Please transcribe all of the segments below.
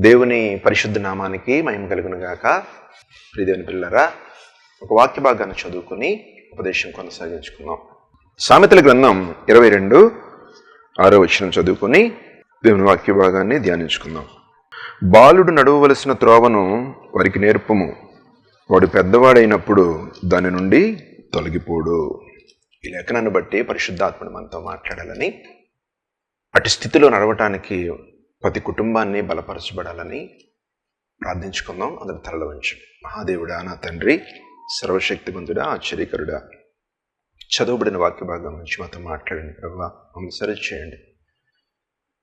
దేవుని పరిశుద్ధ నామానికి మహిమ కలుగును గాక. ప్రియదేవుని పిల్లరా, ఒక వాక్య భాగాన్ని చదువుకుని ఉపదేశం కొనసాగించుకుందాం. సామెతల గ్రంథం 22:6 చదువుకుని దేవుని వాక్య భాగాన్ని ధ్యానించుకుందాం. బాలుడు నడవవలసిన త్రోవను వారికి నేర్పము, వాడు పెద్దవాడైనప్పుడు దాని నుండి తొలగిపోడు. ఈ లేఖనాన్ని బట్టి పరిశుద్ధాత్ముడు మనతో మాట్లాడాలని, అటు స్థితిలో నడవటానికి ప్రతి కుటుంబాన్ని బలపరచబడాలని ప్రార్థించుకుందాం. అందరి తలలో ఉంచండి. మహాదేవుడా, నా తండ్రి, సర్వశక్తిమంతుడా, ఆశ్చర్యకరుడా, చదువుబడిన వాక్య భాగం నుంచి మాతో మాట్లాడండి ప్రభువా. మమ్మల్ని సరి చేయండి.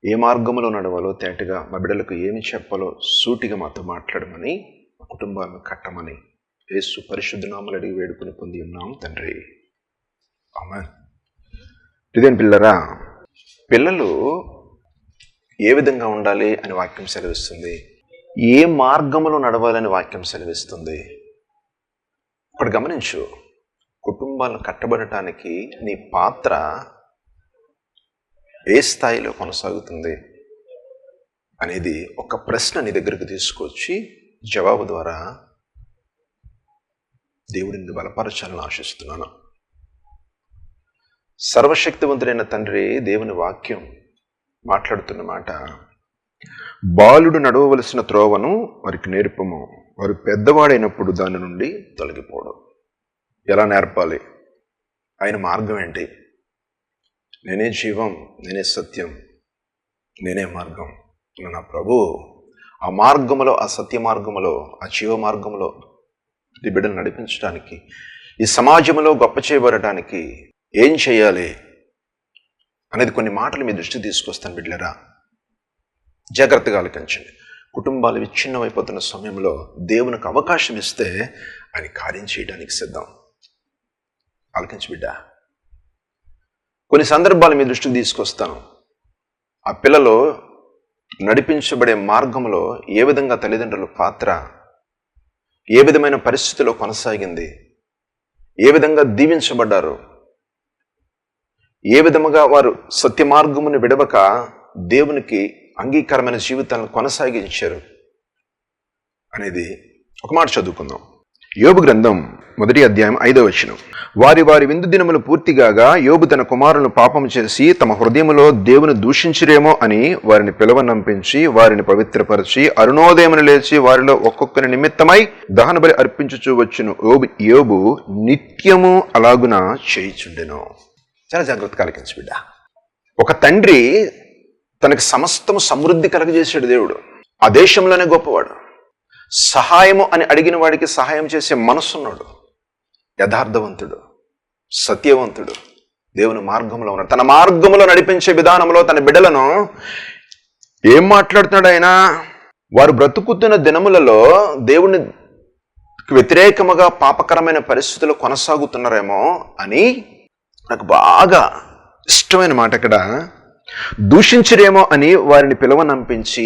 ఏ మార్గంలో నడవాలో తేటగా, మా బిడ్డలకు ఏమి చెప్పాలో సూటిగా మాతో మాట్లాడమని, మా కుటుంబాలను కట్టమని యేసు పరిశుద్ధ నామములో అడిగి వేడుకుని పొంది ఉన్నాం తండ్రి, ఆమేన్. ఇదేం పిల్లరా, పిల్లలు ఏ విధంగా ఉండాలి అని వాక్యం సెలవిస్తుంది, ఏ మార్గంలో నడవాలని వాక్యం సెలవిస్తుంది. ఇప్పుడు గమనించు, కుటుంబాలను కట్టబడటానికి నీ పాత్ర ఏ స్థాయిలో కొనసాగుతుంది అనేది ఒక ప్రశ్న నీ దగ్గరకు తీసుకొచ్చి జవాబు ద్వారా దేవుడిని బలపరచాలని ఆశిస్తున్నాను. సర్వశక్తివంతుడైన తండ్రి దేవుని వాక్యం మాట్లాడుతున్న మాట, బాలుడు నడవవలసిన త్రోవను వారికి నేర్పము, వారు పెద్దవాడైనప్పుడు దాని నుండి తొలగిపోవడం. ఎలా నేర్పాలి? ఆయన మార్గం ఏంటి? నేనే జీవం, నేనే సత్యం, నేనే మార్గం నా ప్రభు. ఆ మార్గములో, ఆ సత్య మార్గములో, ఆ జీవ మార్గంలో ఈ బిడ్డను నడిపించడానికి, ఈ సమాజంలో గొప్ప చేయబడటానికి ఏం చేయాలి అనేది కొన్ని మాటలు మీ దృష్టికి తీసుకొస్తాను బిడ్డలరా. జాగ్రత్తగా ఆలకించండి. కుటుంబాలు విచ్ఛిన్నమైపోతున్న సమయంలో దేవునికి అవకాశం ఇస్తే ఆయన కార్యం చేయడానికి సిద్ధం. ఆలకించి బిడ్డ. కొన్ని సందర్భాలు మీ దృష్టికి తీసుకొస్తాను. ఆ పిల్లలు నడిపించబడే మార్గంలో ఏ విధంగా తల్లిదండ్రుల పాత్ర ఏ విధమైన పరిస్థితిలో కొనసాగింది, ఏ విధంగా దీవించబడ్డారు, ఏ విధముగా వారు సత్య మార్గమును విడవక దేవునికి అంగీకారమైన జీవితాలను కొనసాగించారు అనేది ఒక మాట చదువుకుందాం. యోబు గ్రంథం 1:5 వారి వారి విందు దినములు పూర్తిగాగా యోబు తన కుమారులను పాపము చేసి తమ హృదయములో దేవుని దూషించిరేమో అని వారిని పిలవనంపించి వారిని పవిత్రపరిచి అరుణోదయమును లేచి వారిలో ఒక్కొక్కరి నిమిత్తమై దహన బలి అర్పించుచూ వచ్చును. యోబు నిత్యము అలాగున చేయుచుండెను. చాలా జాగ్రత్తగా ఆలకించు బిడ్డ. ఒక తండ్రి తనకి సమస్తము సమృద్ధి కలగజేసాడు దేవుడు. ఆ దేశంలోనే గొప్పవాడు. సహాయము అని అడిగిన వాడికి సహాయం చేసే మనసున్నాడు. యథార్థవంతుడు, సత్యవంతుడు, దేవుని మార్గంలో ఉన్నాడు. తన మార్గంలో నడిపించే విధానంలో తన బిడ్డలను ఏం మాట్లాడుతున్నాడు ఆయన? వారు బ్రతుకుతున్న దినములలో దేవుని వ్యతిరేకముగా పాపకరమైన పరిస్థితులు కొనసాగుతున్నారేమో అని నాకు బాగా ఇష్టమైన మాట ఇక్కడ. దూషించరేమో అని వారిని పిలవనంపించి,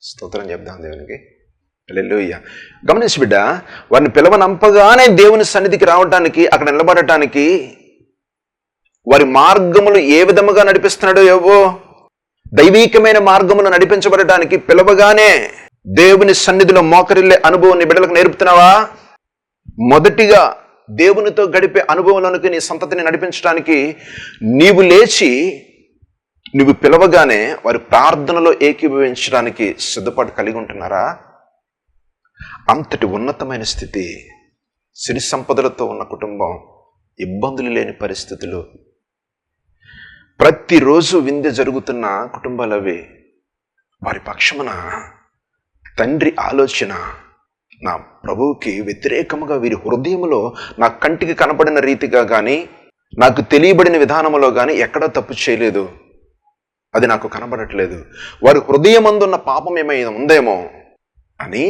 స్తోత్రం చెప్దాం దేవునికి, హల్లెలూయా. గమనించి బిడ్డ, వారిని పిలవనంపగానే దేవుని సన్నిధికి రావడానికి, అక్కడ నిలబడటానికి, వారి మార్గములు ఏ విధముగా నడిపిస్తున్నాడో ఏవో దైవీకమైన మార్గములు నడిపించబడటానికి పిలవగానే దేవుని సన్నిధిలో మోకరిల్లే అనుభవం నీ బిడ్డలకు నేర్పుతున్నావా? మొదటిగా దేవునితో గడిపే అనుభవంలోనికి నీ సంతతిని నడిపించడానికి నీవు లేచి నువ్వు పిలవగానే వారి ప్రార్థనలో ఏకీభవించడానికి సిద్ధపాటు కలిగి ఉంటున్నారా? అంతటి ఉన్నతమైన స్థితి, సిరి సంపదలతో ఉన్న కుటుంబం, ఇబ్బందులు లేని పరిస్థితులు, ప్రతిరోజు విందు జరుగుతున్న కుటుంబాలు అవి. వారి పక్షమున తండ్రి ఆలోచన నా ప్రభువుకి వ్యతిరేకముగా వీరి హృదయములో నా కంటికి కనపడిన రీతిగా కానీ, నాకు తెలియబడిన విధానములో కానీ ఎక్కడా తప్పు చేయలేదు, అది నాకు కనబడట్లేదు. వారి హృదయమందున్న పాపం ఏమైనా ఉందేమో అని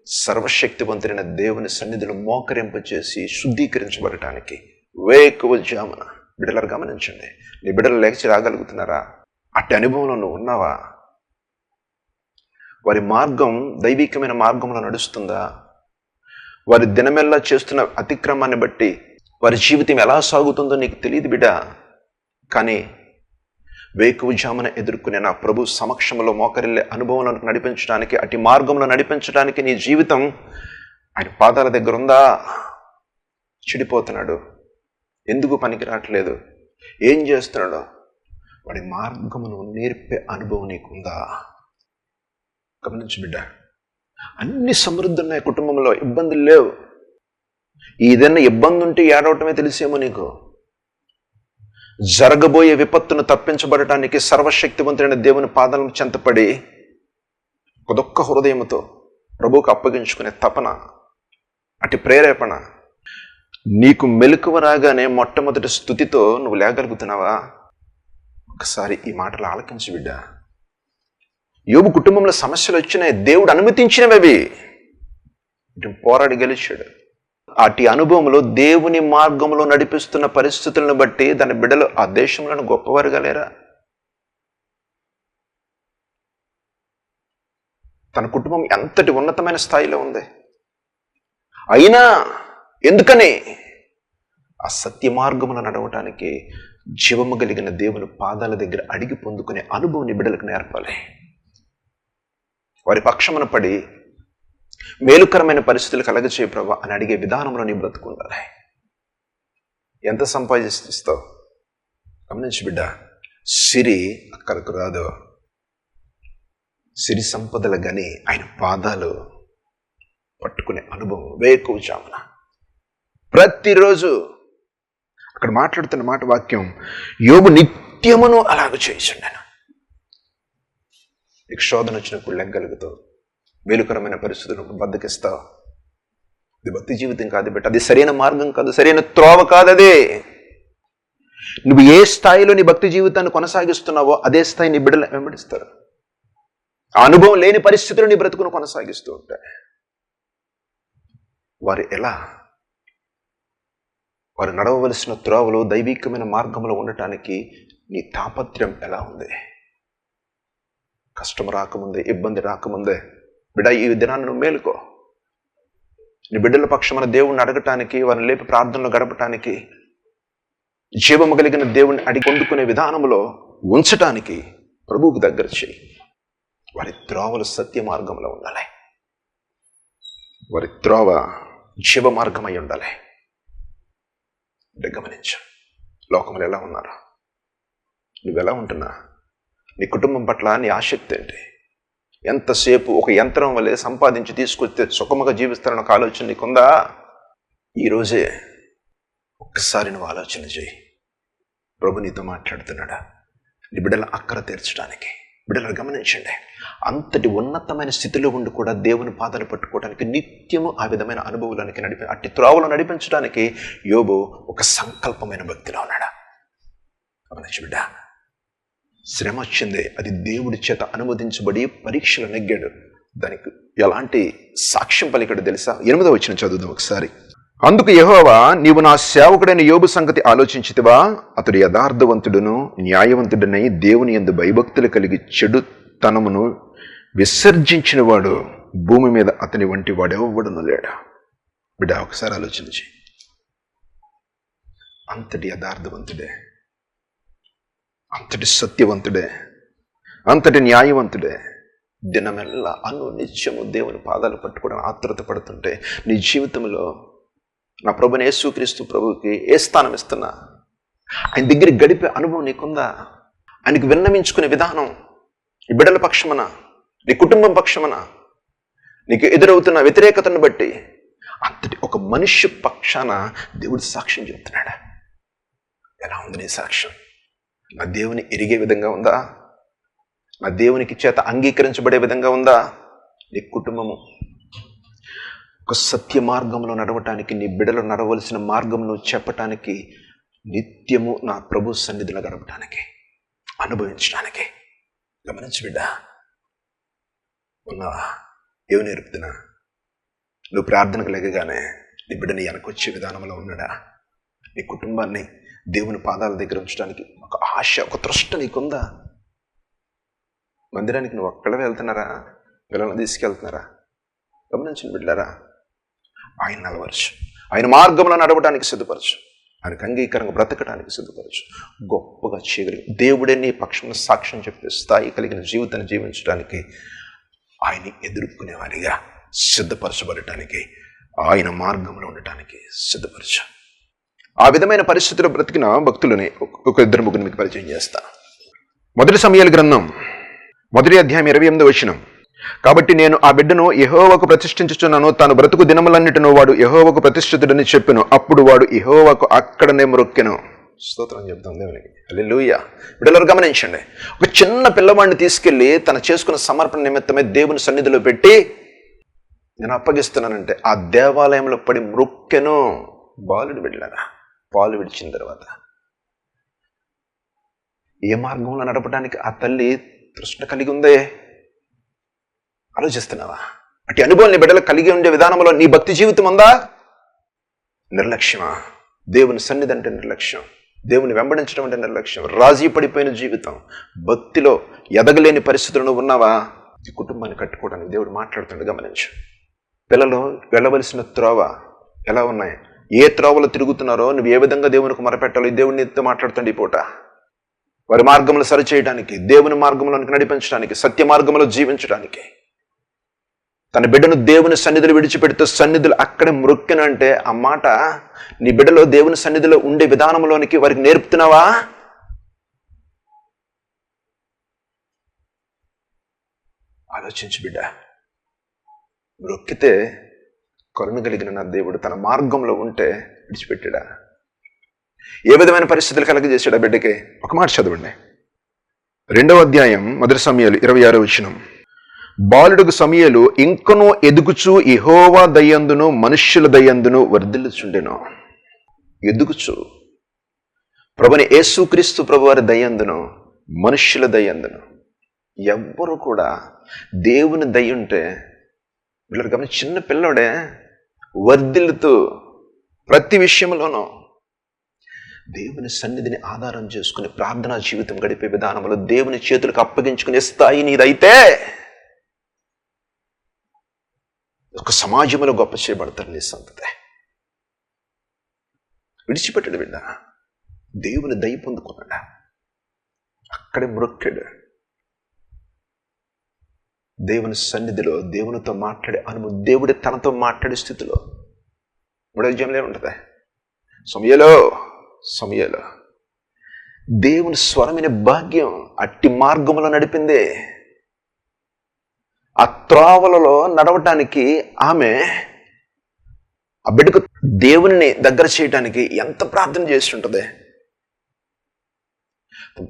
సర్వశక్తివంతుడైన దేవుని సన్నిధిలో మోకరింప చేసి శుద్ధీకరించబడటానికి వేకువజామున బిడ్డలు గమనించండి. నీ బిడ్డలు లేచి రాగలుగుతున్నారా? అట్టి అనుభవంలో నువ్వు ఉన్నావా? వారి మార్గం దైవికమైన మార్గంలో నడుస్తుందా? వారి దినమెల్లా చేస్తున్న అతిక్రమాన్ని బట్టి వారి జీవితం ఎలా సాగుతుందో నీకు తెలియదు బిడ్డ. కానీ వేకువజామున ఎదుర్కొనే నా ప్రభు సమక్షంలో మోకరిల్లే అనుభవంలో నడిపించడానికి, అటు మార్గంలో నడిపించడానికి నీ జీవితం ఆయన పాదాల దగ్గర ఉందా? చెడిపోతున్నాడు, ఎందుకు పనికి రావట్లేదు, ఏం చేస్తున్నాడు? వాడి మార్గమును నేర్పే అనుభవం నీకుందా? గమనించు బిడ్డ, అన్ని సమృద్ధి ఉన్నాయి కుటుంబంలో, ఇబ్బందులు లేవు. ఏదైనా ఇబ్బంది ఉంటే ఏడవటమే తెలిసేమో నీకు. జరగబోయే విపత్తును తప్పించబడటానికి సర్వశక్తివంతుడైన దేవుని పాదాలను చెంతపడి కొదొక్క హృదయంతో ప్రభువుకు అప్పగించుకునే తపన, అటు ప్రేరేపణ నీకు మెలకువ రాగానే మొట్టమొదటి స్తుతితో నువ్వు లేగలుగుతున్నావా? ఒకసారి ఈ మాటలు ఆలకించి బిడ్డ. యోబు కుటుంబంలో సమస్యలు వచ్చినాయి, దేవుడు అనుమతించినవి. ఇటు పోరాడి గెలిచాడు. అటు అనుభవంలో దేవుని మార్గంలో నడిపిస్తున్న పరిస్థితులను బట్టి దాని బిడ్డలు ఆ దేశంలో గొప్పవారుగా లేరా? తన కుటుంబం ఎంతటి ఉన్నతమైన స్థాయిలో ఉంది. అయినా ఎందుకని? ఆ సత్య మార్గములో నడవటానికి జీవము కలిగిన దేవుని పాదాల దగ్గర అడిగి పొందుకునే అనుభవం నీ బిడ్డలకు నేర్పాలి. వారి పక్షమున పడి మేలుకరమైన పరిస్థితులు కలగచేయ ప్రభా అని అడిగే విధానంలో నీ బ్రతుకుండాలి. ఎంత సంపాదిస్తావు గమనించి బిడ్డ. సిరి అక్కడికి రాదు. సిరి సంపదలు గని ఆయన పాదాలు పట్టుకునే అనుభవం వేకువజామున ప్రతిరోజు. అక్కడ మాట్లాడుతున్న మాట వాక్యం, యోబు నిత్యమును అలాగ చేయించుండాను. నీకు శోధన వచ్చినప్పుడు లెగ్గలుగుతావు, మేలుకరమైన పరిస్థితులను బద్దకిస్తావు. అది భక్తి జీవితం కాదు బిడ్డ, అది సరైన మార్గం కాదు, సరైన త్రోవ కాదు. అదే నువ్వు ఏ స్థాయిలో నీ భక్తి జీవితాన్ని కొనసాగిస్తున్నావో అదే స్థాయి నీ బిడ్డలు వెంబడిస్తారు. ఆ అనుభవం లేని పరిస్థితులు నీ బ్రతుకును కొనసాగిస్తూ ఉంటాయి. వారు ఎలా? వారు నడవవలసిన త్రోవలో దైవికమైన మార్గంలో ఉండటానికి నీ తాపత్రయం ఎలా ఉంది? కష్టం రాకముందే, ఇబ్బంది రాకముందే బిడ్డ ఈ దినాన్ని నువ్వు మేలుకో. నీ బిడ్డల పక్షమైన దేవుణ్ణి అడగటానికి, వారిని లేపి ప్రార్థనలో గడపటానికి, జీవము కలిగిన దేవుణ్ణి అడిగి పొందుకునే విధానంలో ఉంచటానికి ప్రభువుకు దగ్గర చేయి. వారి త్రోవలు సత్య మార్గంలో ఉండాలి. వారి త్రోవ జీవ మార్గమై ఉండాలి. గమనించు, లోకంలో ఎలా ఉన్నారా? నువ్వెలా ఉంటున్నా? నీ కుటుంబం పట్ల నీ ఆసక్తి ఏంటి? ఎంతసేపు ఒక యంత్రం వల్లే సంపాదించి తీసుకొస్తే సుఖముగా జీవిస్తారని ఒక ఆలోచన నీకుందా? ఈరోజే ఒక్కసారి నువ్వు ఆలోచన చేయి. ప్రభు నీతో మాట్లాడుతున్నాడా? నీ బిడ్డల అక్కర తీర్చడానికి. బిడ్డలను గమనించండి, అంతటి ఉన్నతమైన స్థితిలో ఉండి కూడా దేవుని పాదాలు పట్టుకోవడానికి నిత్యము ఆ విధమైన అనుభవానికి అట్టి త్రోవలో నడిపించడానికి యోబు ఒక సంకల్పమైన భక్తిలో ఉన్నాడా? గమనించు బిడ్డ, శ్రమ వచ్చింది, అది దేవుడి చేత అనుమతించబడి పరీక్షలు నెగ్గాడు. దానికి ఎలాంటి సాక్ష్యం పలికాడు తెలుసా? 8వ వచనం చదువుదాం ఒకసారి. అందుకు యెహోవా, నీవు నా సేవకుడైన యోబు సంగతి ఆలోచించితివా? అతడు యథార్థవంతుడును న్యాయవంతుడనై దేవుని యందు భయభక్తులు కలిగి చెడుతనమును విసర్జించిన వాడు భూమి మీద అతని వంటి వాడెవ్వడును లేడా? బిడ్డ ఒకసారి ఆలోచించి. అంతటి యథార్థవంతుడే, అంతటి సత్యవంతుడే, అంతటి న్యాయవంతుడే, దినమెల్లా నిత్యము దేవుని పాదాలు పట్టుకోవడానికి ఆతృత పడుతుంటే నీ జీవితంలో నా ప్రభుని యేసుక్రీస్తు ప్రభువుకి ఏ స్థానం ఇస్తున్నా? ఆయన దగ్గర గడిపే అనుభవం నీకుందా? ఆయనకు విన్నవించుకునే విధానం, నీ బిడ్డల పక్షమన, నీ కుటుంబం పక్షమన, నీకు ఎదురవుతున్న వ్యతిరేకతను బట్టి అంతటి ఒక మనిషి పక్షాన దేవుడు సాక్ష్యం చెబుతున్నాడా? ఎలా ఉంది నీ సాక్ష్యం? నా దేవుని ఎరిగే విధంగా ఉందా? నా దేవునికి చేత అంగీకరించబడే విధంగా ఉందా? నీ కుటుంబము ఒక సత్య మార్గంలో నడవటానికి, నీ బిడ్డలు నడవలసిన మార్గంలో చెప్పటానికి, నిత్యము నా ప్రభు సన్నిధిలో గడపటానికి, అనుభవించడానికి. గమనించు బిడ్డ, ఉన్నావా? ఏమి నేర్పుతున్నా? నువ్వు ప్రార్థనకు లేకగానే నీ బిడ్డని వెనకొచ్చే విధానంలో ఉన్నాడా? నీ కుటుంబాన్ని దేవుని పాదాల దగ్గర ఉంచడానికి ఒక ఆశ, ఒక తృష్ట నీకుందా? మందిరానికి నువ్వు ఒక్కడే వెళ్తున్నారా? పిల్లలను తీసుకెళ్తున్నారా? గమనించండి బిడ్డలారా, ఆయన నలవరచు, ఆయన మార్గంలో నడవడానికి సిద్ధపరచు. ఆయనకు అంగీకారంగా బ్రతకడానికి సిద్ధపరచు. గొప్పగా చేయగలిగి దేవుడే నీ పక్షంలో సాక్ష్యం చెప్పే స్థాయి కలిగిన జీవితాన్ని జీవించడానికి, ఆయన్ని ఎదుర్కొనేవారిగా సిద్ధపరచబడటానికి, ఆయన మార్గంలో ఉండటానికి సిద్ధపరచు. ఆ విధమైన పరిస్థితిలో బ్రతికిన భక్తులని ఒక ఇద్దరు ముగ్గురు మీకు పరిచయం చేస్తా. మొదటి సమూయేలు గ్రంథం 1వ అధ్యాయం 28వ వచనం. కాబట్టి నేను ఆ బిడ్డను యెహోవాకు ప్రతిష్ఠించుచున్నాను, తాను బ్రతుకు దినములన్నిటిను వాడు యెహోవాకు ప్రతిష్ఠితుడని చెప్పెను. అప్పుడు వాడు యెహోవాకు అక్కడనే మొక్కెను. స్తోత్రం చెప్తాం దేవునికి. హల్లెలూయా. బిడ్డలారా గమనించండి, ఒక చిన్న పిల్లవాడిని తీసుకెళ్లి తను చేసుకున్న సమర్పణ నిమిత్తమే దేవుని సన్నిధిలో పెట్టి నేను అప్పగిస్తున్నానంటే ఆ దేవాలయంలో పడి మొక్కెను. బాలుడు బిడ్డలారా, పాలు విడిచిన తర్వాత ఏ మార్గంలో నడపడానికి ఆ తల్లి తృష్ణ కలిగి ఉందే ఆలోచిస్తున్నావా? అటు అనుభవం నీ బిడ్డలు కలిగి ఉండే విధానంలో నీ భక్తి జీవితం ఉందా? నిర్లక్ష్యమా? దేవుని సన్నిధి అంటే నిర్లక్ష్యం, దేవుని వెంబడించడం అంటే నిర్లక్ష్యం, రాజీ పడిపోయిన జీవితం, భక్తిలో ఎదగలేని పరిస్థితులను ఉన్నావా? ఈ కుటుంబాన్ని కట్టుకోవడానికి దేవుడు మాట్లాడుతుండే గమనించు. పిల్లలు వెళ్ళవలసిన త్రోవ ఎలా ఉన్నాయి, ఏ త్రోవలో తిరుగుతున్నారో, నువ్వు ఏ విధంగా దేవునికి మొరపెట్టాలో ఈ దేవుని నీతో మాట్లాడుతుండే ఈ పూట. వారి మార్గంలో సరిచేయడానికి, దేవుని మార్గంలోనికి నడిపించడానికి, సత్య మార్గంలో జీవించడానికి. తన బిడ్డను దేవుని సన్నిధులు విడిచిపెడుతూ సన్నిధులు అక్కడే మొక్కెనంటే ఆ మాట నీ బిడ్డలో దేవుని సన్నిధిలో ఉండే విధానంలోనికి వారికి నేర్పుతున్నావా? ఆలోచించు బిడ్డ. మొక్కితే కరుణ కలిగిన నా దేవుడు తన మార్గంలో ఉంటే విడిచిపెట్టాడా? ఏ విధమైన పరిస్థితులు కలగజేశాడా బిడ్డకి? ఒక మాట చదవండి. 2వ అధ్యాయం 1 సమూయేలు 26వ వచనం. బాలుడుకు సమూయేలు ఇంకనూ ఎదుగుచు యెహోవా దయందును మనుష్యుల దయందును వర్ధిల్లుచుండెను. ఎదుగుచు ప్రభుని యేసుక్రీస్తు ప్రభువారి దయందును మనుష్యుల దయందును. ఎవ్వరూ కూడా దేవుని దయ ఉంటే వీళ్ళకి గమని చిన్న పిల్లడే వర్ధిల్లుతూ ప్రతి విషయంలోనూ దేవుని సన్నిధిని ఆధారం చేసుకుని ప్రార్థనా జీవితం గడిపే విధానంలో దేవుని చేతులకు అప్పగించుకునే స్థాయి నీదైతే ఒక సమాజంలో గొప్ప చేయబడతారు నీ సంతతే. విడిచిపెట్టాడు బిడ్డ, దేవుని దయ పొందుకున్నాడా, అక్కడే మొక్కాడు. దేవుని సన్నిధిలో దేవునితో మాట్లాడే అనుభవం, దేవుడి తనతో మాట్లాడే స్థితిలో 3వ అధ్యాయంలో ఏముంటుంది? సమూయేలు దేవుని స్వరమైన భాగ్యం అట్టి మార్గంలో నడిపిందే. ఆ త్రోవలలో నడవటానికి ఆమె ఆ బిడ్డకు దేవుని దగ్గర చేయటానికి ఎంత ప్రార్థన చేస్తుంటుంది.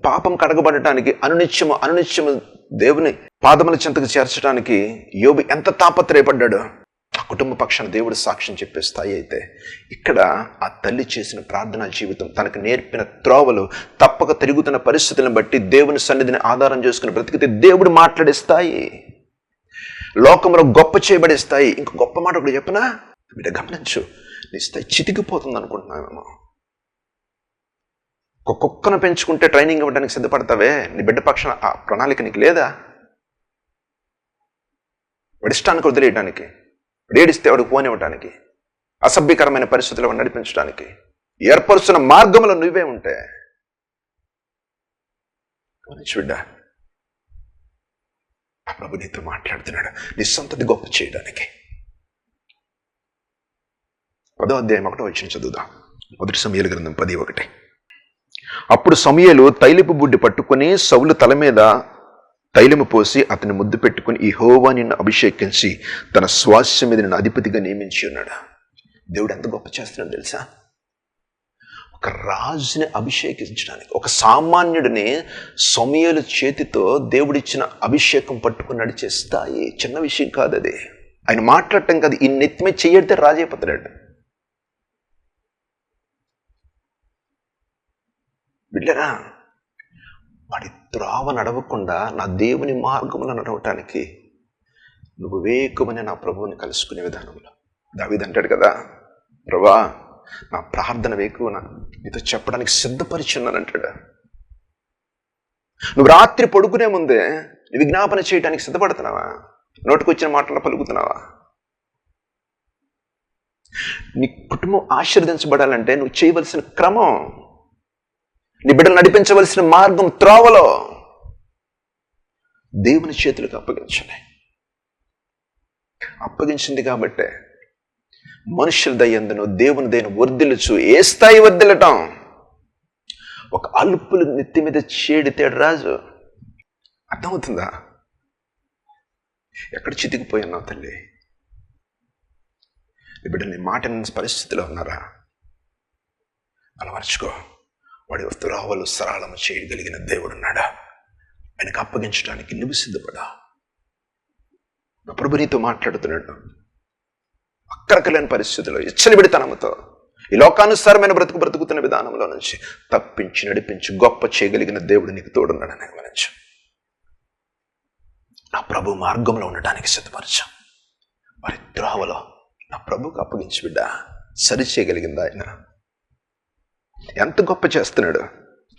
పాపం కడగబడటానికి అనునిత్యము దేవుని పాదముల చెంతకు చేర్చడానికి యోబు ఎంత తాపత్రయపడ్డాడు. ఆ కుటుంబ పక్షాన దేవుడు సాక్ష్యం చెప్పే స్థాయి అయితే ఇక్కడ ఆ తల్లి చేసిన ప్రార్థనా జీవితం, తనకు నేర్పిన త్రోవలు తప్పక తిరుగుతున్న పరిస్థితులను బట్టి దేవుని సన్నిధిని ఆధారం చేసుకుని బ్రతికితే దేవుడు మాట్లాడే స్థాయి, లోకంలో గొప్ప చేయబడే స్థాయి. ఇంక గొప్ప మాట ఒకటి చెప్పనా బిడ్డ, గమనించు. నీ స్థాయి చితికిపోతుంది అనుకుంటున్నామేమో. ఒక కుక్కను పెంచుకుంటే ట్రైనింగ్ ఇవ్వడానికి సిద్ధపడతావే, నీ బిడ్డ పక్షాన ఆ ప్రణాళిక నీకు లేదా? వడిష్టానికి వదిలేయడానికి, ఏడిస్తే వాడికి పోనివ్వటానికి, అసభ్యకరమైన పరిస్థితుల్లో నడిపించడానికి ఏర్పరుస్తున్న మార్గంలో నువ్వే ఉంటే గమనించు బిడ్డ, ఆ ప్రభు నీతో మాట్లాడుతున్నాడు నీ సంతతి గొప్ప చేయడానికి. 10వ అధ్యాయం 1వ వచనం చదువుదాం. 1 సమూయేలు గ్రంథం 10:1. అప్పుడు సమూయేలు తైలపు బుడ్డి పట్టుకుని సౌలు తల మీద తైలము పోసి అతని ముద్దు పెట్టుకుని, యెహోవా నిన్ను అభిషేకించి తన స్వాస్యం మీద నిన్ను అధిపతిగా నియమించి ఉన్నాడు. దేవుడు ఎంత గొప్ప చేస్తున్నాడు తెలుసా? ఒక రాజుని అభిషేకించడానికి, ఒక సామాన్యుడిని సమూయేలు చేతితో దేవుడిచ్చిన అభిషేకం పట్టుకుని నడిచే స్థాయి చిన్న విషయం కాదు అది. ఆయన మాట్లాడటం కాదు, ఈ నెత్తిమే చెయ్యడితే రాజైపోతాడు. బిడ్డరా, వాడి త్రోవ నడవకుండా నా దేవుని మార్గంలో నడవటానికి నువ్వు వేకుమని నా ప్రభువుని కలుసుకునే విధానంలో దావీదు అంటాడు కదా, ప్రభా నా ప్రార్థన వేకువ నీతో చెప్పడానికి సిద్ధపరిచి ఉన్నాను అంటాడు. నువ్వు రాత్రి పడుకునే ముందే విజ్ఞాపన చేయడానికి సిద్ధపడుతున్నావా? నోటికొచ్చిన మాటలు పలుకుతున్నావా? నీ కుటుంబం ఆశీర్వదించబడాలంటే నువ్వు చేయవలసిన క్రమం, నీ బిడ్డలు నడిపించవలసిన మార్గం, త్రోవలో దేవుని చేతులకు అప్పగించాలి. అప్పగించింది కాబట్టే మనుషుల దయందును దేవుని దయను వర్ధిల్లుచు. ఏ స్థాయి వర్ధిల్లటం? ఒక అల్పులు నెత్తి మీద చేడితేడు రాజు. అర్థమవుతుందా? ఎక్కడ చితికిపోయినావు తల్లి? నీ బిడ్డని మాట పరిస్థితిలో ఉన్నారా? అలవర్చుకో. వాడి త్రోవలు సరళము చేయగలిగిన దేవుడు ఉన్నాడా? ఆయనకు అప్పగించడానికి నువ్వు సిద్ధపడా. నా ప్రభు నీతో మాట్లాడుతున్నాడు. అక్కరకలేని పరిస్థితుల్లో ఇచ్చలిబిడితనంతో ఈ లోకానుసారమైన బ్రతుకుతున్న విధానంలో నుంచి తప్పించి నడిపించి గొప్ప చేయగలిగిన దేవుడు నీకు తోడున్నాడని గమనించు. నా ప్రభు మార్గంలో ఉండటానికి సిద్ధపరచు. వారి త్రోవలో నా ప్రభుకు అప్పగించి బిడ్డ సరి చేయగలిగిందా? ఆయన ఎంత గొప్ప చేస్తున్నాడు.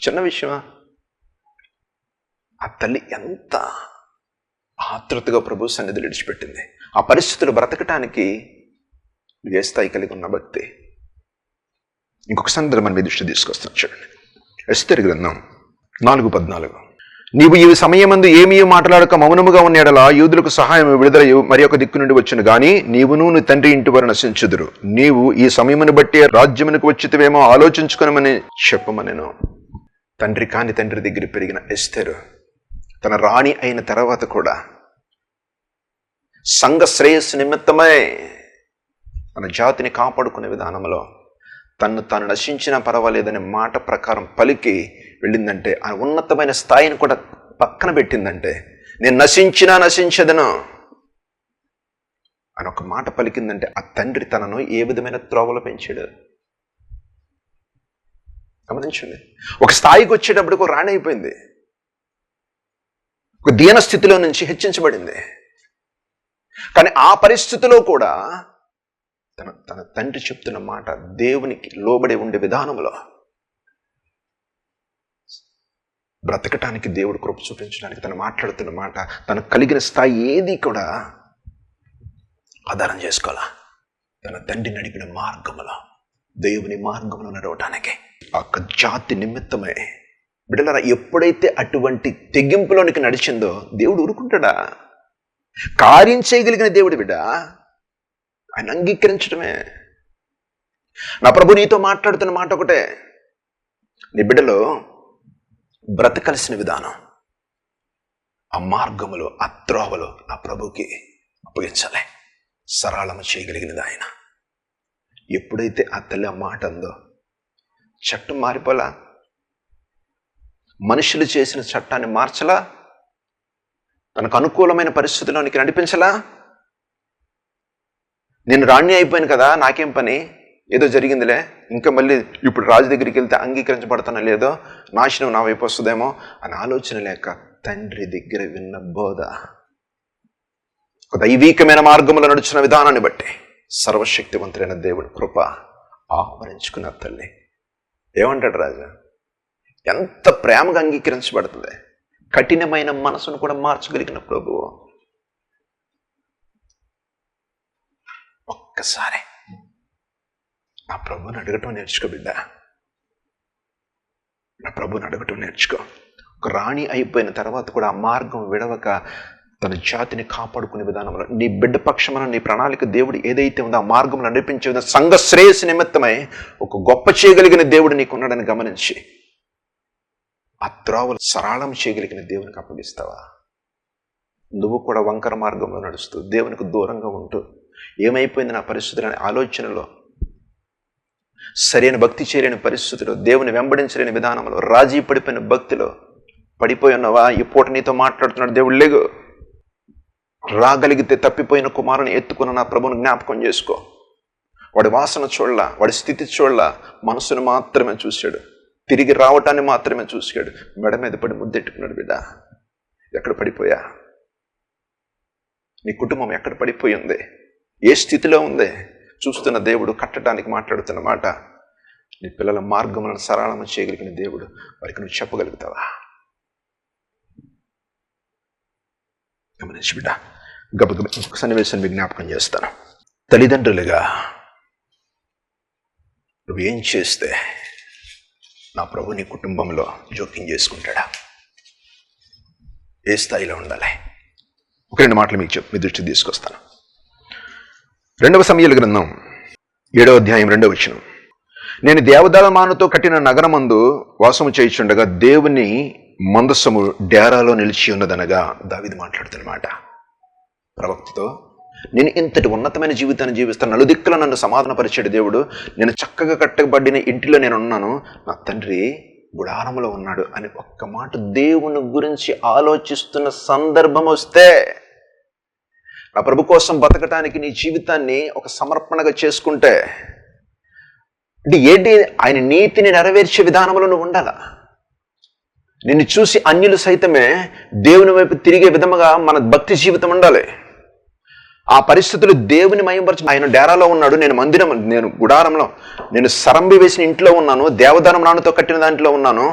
చిన్న విషయమా? ఆ తల్లి ఎంత ఆతృతగా ప్రభు సన్నిధిలో విడిచిపెట్టింది. ఆ పరిస్థితులు బ్రతకటానికి ఏ స్థాయి కలిగి ఉన్న భక్తి. ఇంకొక సందర్భం మీ దృష్టి తీసుకొస్తాను చూడండి. ఎస్తేరు గ్రంథం 4:14. నీవు ఈ సమయమందు ఏమీ మాట్లాడక మౌనముగా ఉన్న యెడల యూదులకు సహాయం విడుదల మరి ఒక దిక్కు నుండి వచ్చును గాని నీవును నీ తండ్రి ఇంటి వారు నశించుదురు. నీవు ఈ సమయమును బట్టి రాజ్యమునకు వచ్చితవేమో ఆలోచించుకొనమని చెప్పమనెను. తండ్రి కాని తండ్రి దగ్గర పెరిగిన ఎస్తేరు తన రాణి అయిన తర్వాత కూడా సంఘ శ్రేయస్సు నిమిత్తమై తన జాతిని కాపాడుకునే విధానంలో తాను నశించినా పర్వాలేదనే మాట ప్రకారం పలికి వెళ్ళిందంటే, ఆ ఉన్నతమైన స్థాయిని కూడా పక్కన పెట్టిందంటే, నేను నశించదను అని ఒక మాట పలికిందంటే, ఆ తండ్రి తనను ఏ విధమైన త్రోవలో పెంచాడు గమనించండి. ఒక స్థాయికి వచ్చేటప్పుడు ఒక రాణి అయిపోయింది. ఒక దీన స్థితిలో నుంచి హెచ్చించబడింది. కానీ ఆ పరిస్థితిలో కూడా తన తండ్రి చెప్తున్న మాట దేవునికి లోబడి ఉండే విధానంలో బ్రతకటానికి, దేవుడు కృప చూపించడానికి తను మాట్లాడుతున్న మాట, తనకు కలిగిన స్థాయి ఏది కూడా ఆధారం చేసుకోవాలా. తన తండ్రి నడిపిన మార్గంలో, దేవుని మార్గంలో నడవటానికి ఆ జాతి నిమిత్తమే బిడ్డలారా, ఎప్పుడైతే అటువంటి తెగింపులోనికి నడిచిందో దేవుడు ఊరుకుంటాడా? కార్యం చేయగలిగిన దేవుడు బిడ్డ, ఆయన అంగీకరించడమే. నా ప్రభు నీతో మాట్లాడుతున్న మాట ఒకటే, నీ బిడ్డలో బ్రతకలసిన విధానం, ఆ మార్గములో, ఆ త్రోవలో నా ప్రభుకి అప్పగించాలి. సరళము చేయగలిగినది ఆయన. ఎప్పుడైతే ఆ తల్లి ఆ మాట అందో, చట్టం మారిపోలా, మనుషులు చేసిన చట్టాన్ని మార్చలా, తనకు అనుకూలమైన పరిస్థితిలోనికి నడిపించలా. నేను రాణి అయిపోయాను కదా, నాకేం పని, ఏదో జరిగిందిలే, ఇంకా మళ్ళీ ఇప్పుడు రాజు దగ్గరికి వెళ్తే అంగీకరించబడతానో లేదో, నాశనం నా వైపు వస్తుందేమో అని ఆలోచన లేక తండ్రి దగ్గర విన్న బోధ, ఒక దైవీకమైన మార్గంలో నడుచున్న విధానాన్ని బట్టి సర్వశక్తివంతుడైన దేవుని కృప ఆహ్వానించుకున్న తల్లి ఏమంటాడు రాజా? ఎంత ప్రేమగా అంగీకరించబడుతుంది. కఠినమైన మనసును కూడా మార్చగలిగిన ప్రభువు. ఒక్కసారి నా ప్రభుని అడగటం నేర్చుకో బిడ్డ. నా ప్రభుని అడగటం నేర్చుకో. ఒక రాణి అయిపోయిన తర్వాత కూడా ఆ మార్గం విడవక తన జాతిని కాపాడుకునే విధానంలో నీ బిడ్డ పక్షమున నీ ప్రణాళిక దేవుడు ఏదైతే ఉందో ఆ మార్గంలో నడిపించే విధంగా సంఘ శ్రేయస్సు నిమిత్తమై ఒక గొప్ప చేయగలిగిన దేవుడు నీకున్నాడని గమనించి ఆ త్రోవలు సరళం చేయగలిగిన దేవునికి అప్పగిస్తావా? నువ్వు కూడా వంకర మార్గంలో నడుస్తూ దేవునికి దూరంగా ఉంటూ ఏమైపోయింది నా పరిస్థితులని ఆలోచనలో, సరైన భక్తి చేయలేని పరిస్థితిలో, దేవుని వెంబడించలేని విధానంలో, రాజీ పడిపోయిన భక్తిలో పడిపోయి ఉన్నావా? ఈ పూట నీతో మాట్లాడుతున్నాడు దేవుడు. లేగు, రాగలిగితే తప్పిపోయిన కుమారుని ఎత్తుకున్న నా ప్రభుని జ్ఞాపకం చేసుకో. వాడి వాసన చూడలా, వాడి స్థితి చూడలా, మనసును మాత్రమే చూశాడు, తిరిగి రావటాన్ని మాత్రమే చూశాడు. మెడ మీద పడి ముద్దెట్టుకున్నాడు. బిడ్డ, ఎక్కడ పడిపోయా? నీ కుటుంబం ఎక్కడ పడిపోయి ఉంది? ఏ స్థితిలో ఉంది? చూస్తున్న దేవుడు కట్టడానికి మాట్లాడుతున్న మాట, నీ పిల్లల మార్గములను సరళము చేయగలిగిన దేవుడు వారికి నువ్వు చెప్పగలుగుతావా? గమనించి బిడ్డ, గబగబ సన్నివేశాన్ని జ్ఞాపకం చేస్తాను. తల్లిదండ్రులుగా నువ్వేం చేస్తే నా ప్రభు నీ కుటుంబంలో జోక్యం చేసుకుంటాడా? ఏ స్థాయిలో ఉండాలి? ఒక 2 మాటలు మీ దృష్టికి తీసుకొస్తాను. 2 సమూయేలు గ్రంథం 7వ అధ్యాయం 2వ వచనం. నేను దేవదారుమానుతో కట్టిన నగరమందు వాసము చేయుచుండగా దేవుని మందసము డేరాలో నిలిచి ఉన్నదనగా దావీదు మాట్లాడుతున్నమాట ప్రవక్తతో. నేను ఇంతటి ఉన్నతమైన జీవితాన్ని జీవిస్తాను, నలుదిక్కులో నన్ను సమాధానపరిచాడు దేవుడు, నేను చక్కగా కట్టబడిన ఇంటిలో నేను ఉన్నాను, నా తండ్రి గుడారంలో ఉన్నాడు అని ఒక్క మాట దేవుని గురించి ఆలోచిస్తున్న సందర్భం వస్తే, నా ప్రభు కోసం బతకటానికి నీ జీవితాన్ని ఒక సమర్పణగా చేసుకుంటే, అంటే ఏంటి, ఆయన నీతిని నెరవేర్చే విధానంలో నువ్వు ఉండాలా. నిన్ను చూసి అన్యులు సైతమే దేవుని వైపు తిరిగే విధముగా మన భక్తి జీవితం ఉండాలి. ఆ పరిస్థితులు దేవుని మయంపరచు. ఆయన డేరాలో ఉన్నాడు, నేను గుడారంలో, నేను సరంబి వేసిన ఇంట్లో ఉన్నాను, దేవదానం నాన్నతో కట్టిన దాంట్లో ఉన్నాను,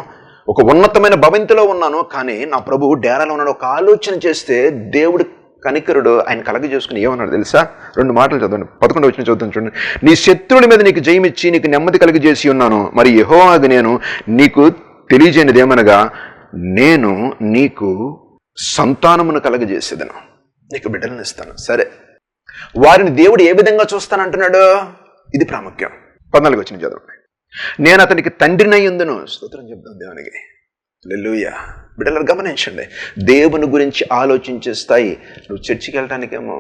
ఒక ఉన్నతమైన భవంతిలో ఉన్నాను, కానీ నా ప్రభువు డేరాలో ఉన్నాడు. ఒక ఆలోచన చేస్తే దేవుడు కనికరుడు ఆయన కలగ చేసుకుని ఏమన్నాడు తెలుసా? 2 మాటలు చదవండి. 11వ వచనం చదువుతాను చూడండి. నీ శత్రువుల మీద నీకు జయమిచ్చి నీకు నెమ్మది కలిగజేసి ఉన్నాను, మరి యెహోవాకు నేను నీకు తెలియజేయనిది ఏమనగా, నేను నీకు సంతానమును కలగజేసేదను, నీకు బిడ్డలను ఇస్తాను. సరే, వారిని దేవుడు ఏ విధంగా చూస్తానంటున్నాడు? ఇది ప్రాముఖ్యం. 14వ వచనం చదవండి. నేను అతనికి తండ్రినై ఉందును. స్తోత్రం చెప్తాను దేవునికి. హల్లెలూయా. బిడ్డలను గమనించండి, దేవుని గురించి ఆలోచించే స్థాయి. నువ్వు చర్చికి వెళ్ళటానికేమో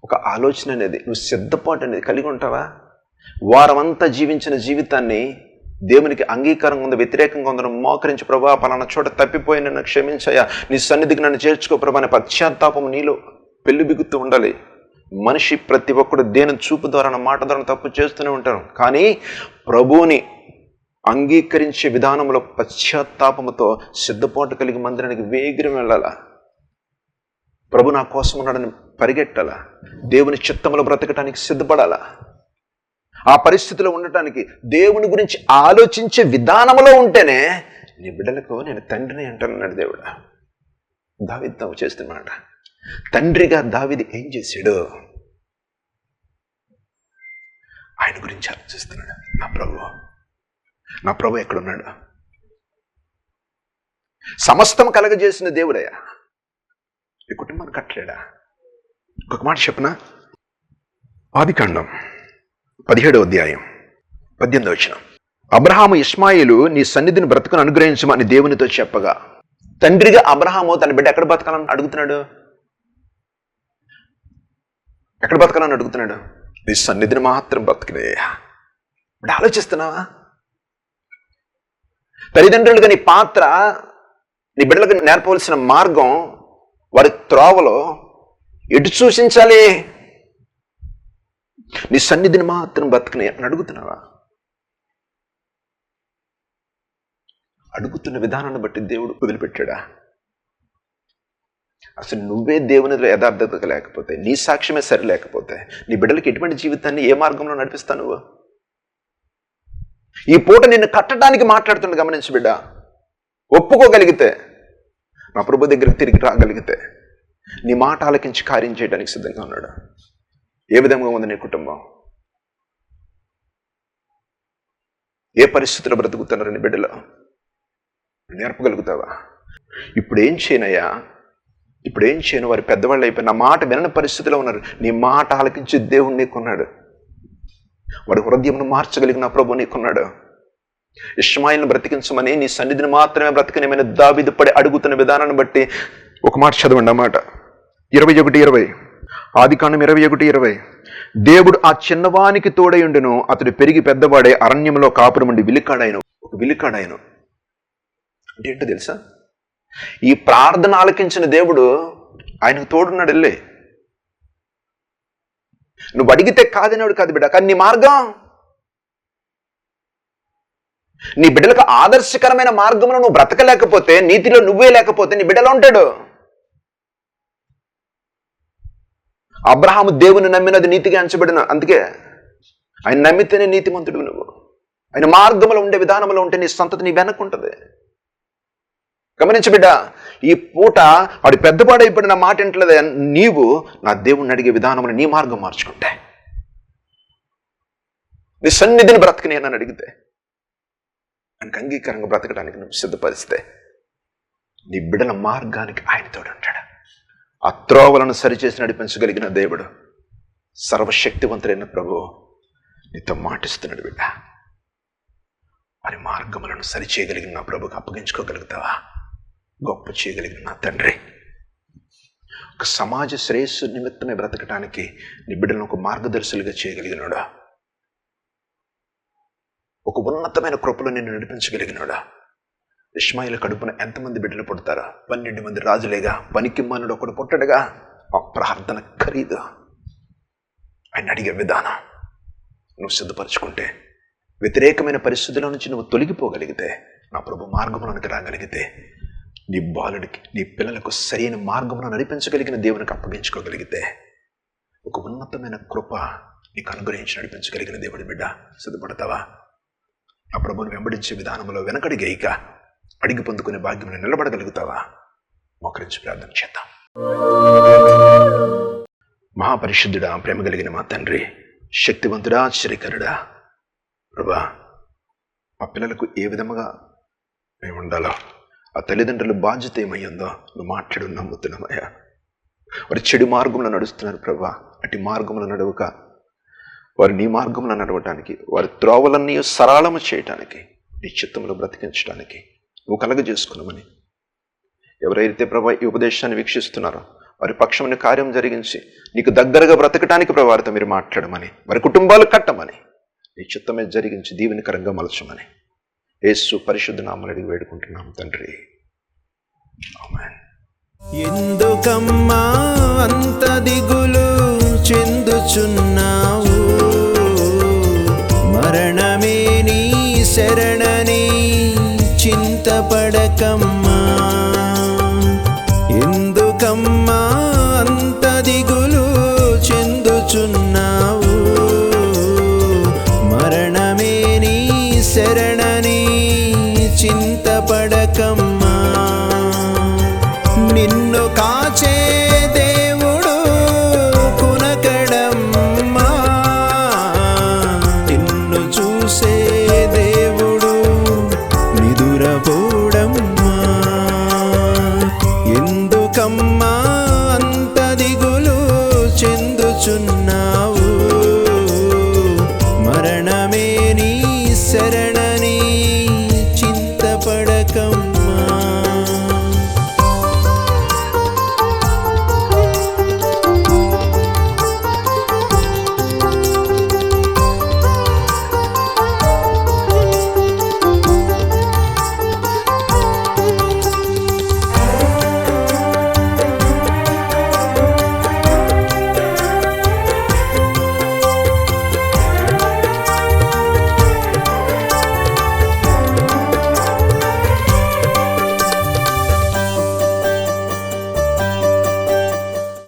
ఒక ఆలోచన అనేది, నువ్వు సిద్ధపాటు అనేది కలిగి ఉంటావా? వారమంతా జీవించిన జీవితాన్ని దేవునికి అంగీకారంగా ఉందో వ్యతిరేకంగా ఉందో మోకరించి, ప్రభా పలానా చోట తప్పిపోయి నన్ను క్షమించయ్యా, నీ సన్నిధికి నన్ను చేర్చుకో ప్రభా అనే పశ్చాత్తాపం నీలో పెళ్లి బిగుతూ ఉండాలి. మనిషి ప్రతి ఒక్కడు దేని చూపు ద్వారా మాట ద్వారా తప్పు చేస్తూనే ఉంటారు, కానీ ప్రభువుని అంగీకరించే విధానంలో పశ్చాత్తాపముతో సిద్ధపాటు కలిగి మందిరానికి వేగిరం వెళ్ళాలా. ప్రభు నా కోసం ఉన్నాడని పరిగెట్టాలా. దేవుని చిత్తంలో బ్రతకటానికి సిద్ధపడాలా. ఆ పరిస్థితిలో ఉండటానికి దేవుని గురించి ఆలోచించే విధానంలో ఉంటేనే నీ బిడ్డలకు నేను తండ్రిని అంటానన్నాడు దేవుడు. దావీదు చేస్తున్నమాట. తండ్రిగా దావీదు ఏం చేశాడు? ఆయన గురించి ఆలోచిస్తున్నాడు. నా ప్రభు ఎక్కడున్నాడు? సమస్తం కలగజేసిన దేవుడయ్యా, ఈ కుటుంబాన్ని కట్టలేడా? ఒక మాట చెప్పనా? ఆదికాండం 17వ అధ్యాయం 18వ వచనం. అబ్రహాము ఇష్మాయేలు నీ సన్నిధిని బ్రతుకును అనుగ్రహించమని దేవునితో చెప్పగా, తండ్రిగా అబ్రహాము తన బిడ్డ ఎక్కడ బతకాలని అడుగుతున్నాడు? ఎక్కడ బతకాలని అడుగుతున్నాడు? నీ సన్నిధిని మాత్రం బ్రతకలేయా. అంటే ఆలోచిస్తున్నావా? తల్లిదండ్రులుగా నీ పాత్ర, నీ బిడ్డలకు నేర్పవలసిన మార్గం, వారి త్రోవలో ఎటు సూచించాలి? నీ సన్నిధిని మాత్రం బ్రతకనే అని అడుగుతున్నావా? అడుగుతున్న విధానాన్ని బట్టి దేవుడు వదిలిపెట్టాడా? అసలు నువ్వే దేవునిలో యథార్థత లేకపోతే, నీ సాక్ష్యమే సరి లేకపోతే, నీ బిడ్డలకి ఎటువంటి జీవితాన్ని ఏ మార్గంలో నడిపిస్తావు నువ్వు? ఈ పూట నిన్ను కట్టడానికి మాట్లాడుతున్న గమనించి బిడ్డ, ఒప్పుకోగలిగితే, నా ప్రభు దగ్గరికి తిరిగి రాగలిగితే, నీ మాట ఆలకించి కార్యం చేయడానికి సిద్ధంగా ఉన్నాడు. ఏ విధంగా ఉంది నీ కుటుంబం? ఏ పరిస్థితుల్లో బ్రతుకుతున్నారు నీ బిడ్డలో? నేర్పగలుగుతావా? ఇప్పుడు ఏం చేయను? వారి పెద్దవాళ్ళు అయిపోయి నా మాట వినని పరిస్థితిలో ఉన్నారు. నీ మాట ఆలకించి దేవుడు నీకున్నాడు. వాడి హృదయంను మార్చగలిగిన ప్రభు నీకున్నాడు. ఇష్మాయిల్ని బ్రతికించమని నీ సన్నిధిని మాత్రమే బ్రతికనేమైనా దావీదు పడి అడుగుతున్న విధానాన్ని బట్టి ఒక మాట చదవండి. అన్నమాట 21:20. ఆదికాండం 21:20. దేవుడు ఆ చిన్నవానికి తోడయుండును, అతడు పెరిగి పెద్దవాడే అరణ్యంలో కాపురముండి ఒక విలికాడాయను. అంటే ఏంటో తెలుసా? ఈ ప్రార్థన ఆలకించిన దేవుడు ఆయనకు తోడున్నాడు. వెళ్ళి నువ్వు అడిగితే కాదనేవాడు కాదు బిడ్డ, కానీ నీ మార్గం, నీ బిడ్డలకు ఆదర్శకరమైన మార్గంలో నువ్వు బ్రతకలేకపోతే, నీతిలో నువ్వే లేకపోతే నీ బిడ్డలో ఉంటాడు. అబ్రహాము దేవుని నమ్మినది నీతిగా ఎంచబడిన, అందుకే ఆయన నమ్మితేనే నీతిమంతుడు నువ్వు. ఆయన మార్గంలో ఉండే విధానంలో ఉంటే నీ సంతతి నీ వెనక్కుంటది. గమనించు బిడ్డ, ఈ పూట వాడు పెద్దపాడైపోయిన మాట ఏంటలేదా? నీవు నా దేవుణ్ణి అడిగే విధానంలో నీ మార్గం మార్చుకుంటే, నీ సన్నిధిని బ్రతకని అని అడిగితే, ఆయనకు అంగీకారంగా బ్రతకడానికి నువ్వు సిద్ధపరిస్తే నీ బిడ్డల మార్గానికి ఆయన తోడుంటాడు. ఆ త్రోవలను సరిచేసి నడిపించగలిగిన దేవుడు, సర్వశక్తివంతుడైన ప్రభువు నీతో మాటిస్తున్నాడు. బిడ్డ, వారి మార్గములను సరిచేయగలిగిన నా ప్రభుకి అప్పగించుకోగలుగుతావా? గొప్ప చేయగలిగిన నా తండ్రి, ఒక సమాజ శ్రేయస్సు నిమిత్తమే బ్రతకటానికి నీ బిడ్డలను ఒక మార్గదర్శులుగా చేయగలిగినాడా? ఒక ఉన్నతమైన కృపలో నిన్ను నడిపించగలిగినాడా? ఇష్మాయిల్ కడుపున ఎంతమంది బిడ్డలు పుడతారా? 12 మంది రాజులేగా. పనికిమానుడు ఒకడు పుట్టడుగా. ఆ ప్రార్థన ఖరీదు, ఆయన అడిగే విధానం నువ్వు సిద్ధపరచుకుంటే, వ్యతిరేకమైన పరిస్థితుల నుంచి నువ్వు తొలగిపోగలిగితే, నా ప్రభు మార్గంలోనికి రాగలిగితే, నీ బాలుడికి, నీ పిల్లలకు సరైన మార్గంలో నడిపించగలిగిన దేవునికి అప్పగించుకోగలిగితే, ఒక ఉన్నతమైన కృప నీకు అనుగ్రహించి నడిపించగలిగిన దేవుడి బిడ్డ, సిద్ధపడతావా? ఆ ప్రభువును వెంబడించే విధానంలో వెనకడిగేయక అడిగి పొందుకునే భాగ్యంలో నిలబడగలుగుతావా? మోకరించి ప్రార్థన చేద్దాం. మహాపరిశుద్ధుడా, ప్రేమ కలిగిన మా తండ్రి, శక్తివంతుడా, ఆశ్చర్యకరుడా, ప్రభా, మా పిల్లలకు ఏ విధముగా మేము ఉండాలో, ఆ తల్లిదండ్రుల బాధ్యత ఏమయ్యిందో నువ్వు మాట్లాడు నమ్ముతున్నామయ్యా. వారి చెడు మార్గంలో నడుస్తున్నారు ప్రభా. అటు మార్గంలో నడవక వారు నీ మార్గంలో నడవటానికి, వారి త్రోవలన్నీ సరళము చేయటానికి, నీ చిత్తంలో బ్రతికించడానికి నువ్వు కలగజేసుకున్నామని ఎవరైతే ప్రభా ఈ ఉపదేశాన్ని వీక్షిస్తున్నారో వారి పక్షమైన కార్యం జరిగించి నీకు దగ్గరగా బ్రతకటానికి ప్రభావితో మీరు మాట్లాడమని, వారి కుటుంబాలు కట్టమని, నీ చిత్తమే జరిగించి దీవెనకరంగా మలచమని యేసు పరిశుద్ధ నామములో అడిగి వేడుకుంటున్నాం తండ్రి. ఆమేన్. ఎందుకమ్మా అంత దిగులు చెందుచున్నావు? మరణమే నీ శరణని చింతపడకమ్మా. ఎందుకమ్మా అంత దిగులు చెందుచున్నావు? మరణమే నీ శరణని చింతపడకమ్మా. నిన్ను కాచే దేవుడు కునకడమ్మా. నిన్ను చూసే దేవుడు నిదురపోడమ్మా. ఎందుకమ్మా అంత దిగులు చెందుచున్నావు? మరణమే నీ శరణని చింతపడకమ్మా.